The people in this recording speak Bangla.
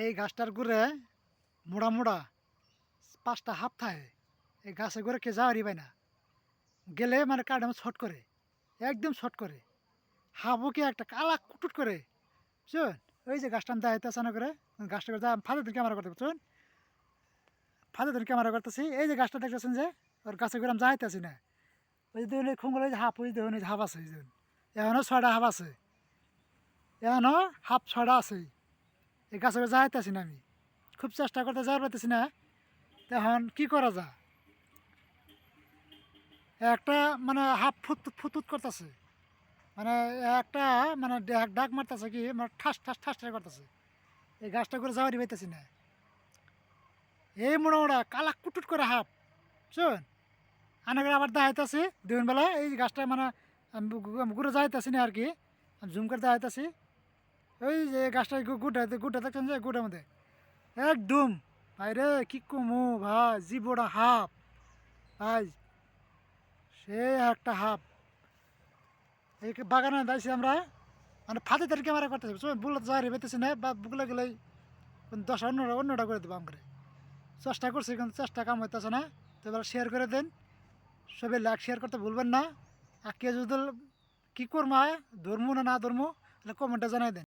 এই গাছটার গুড়ে মোড়া মোড়া ৫টা হাপ থাকে। এই গাছের গোড়ে কে যাওয়ারই পায় না। গেলে মানে কাঠে ছট করে, একদম ছট করে। হাবুকে একটা কালা কুটুট করে, বুঝছেন? ওই যে গাছটা আমি দেখাইতেছে না করে, গাছটা করে ফাঁদে দিন ক্যামেরা করতে, বুঝছেন? ফাঁদে দিন ক্যামেরা করতেছি। এই যে গাছটা দেখতেছেন যে ওর গাছের করে আমি যাইতেছি না। ওই যে দেখুন খুঙ্গল, ওই যে হাফ, ওই দেখুন ওই যে হাফ আছে, ওই দেখুন এখনও 6টা হাফ আছে, এখনও হাফ 6টা আছে। এই গাছের করে যাইতেছি না আমি, খুব চেষ্টা করতে যাওয়ার পারতেছি না। এখন কি করা যায়? একটা মানে হাফ ফুতুত ফুতুত করতেছে, মানে একটা মানে ডাক মারতেছে, কি মানে ঠাস ঠাস ঠাস ঠাস করতেছে। এই গাছটা করে যাওয়ারই পাইতেছি না। এই মোড়া মোড়া কালা কুটুট করে হাফ, শোন আনা করে আবার দেখাইতেছি দুদিন বেলা। এই গাছটা মানে আমি ঘুরে যাইতেছি না আর কি, আমি জুম করে দেখাইতেছি। ওই যে গাছটা গুড়া গুড়া দেখছেন যে গুড়ার মধ্যে একদম ভাই রে, কি কমু ভাই, জীবটা হাফ ভাই, সে একটা হাফ। এই বাগানে দাইছি আমরা, মানে ফাঁদে তার ক্যামেরা করতেছি, বুলে যাই পেতেছি না, বা বুকলে গেলেই দশটা অন্যটা করে দেবো আমরা। চেষ্টা করছি কিন্তু চেষ্টা কাম হইতেছে না। তো এবার শেয়ার করে দেন, সবাই লাইক শেয়ার করতে ভুলবেন না। আর কে যদি কী করবো ধর্ম না ধর্ম, তাহলে কমেন্টে জানাই দেন।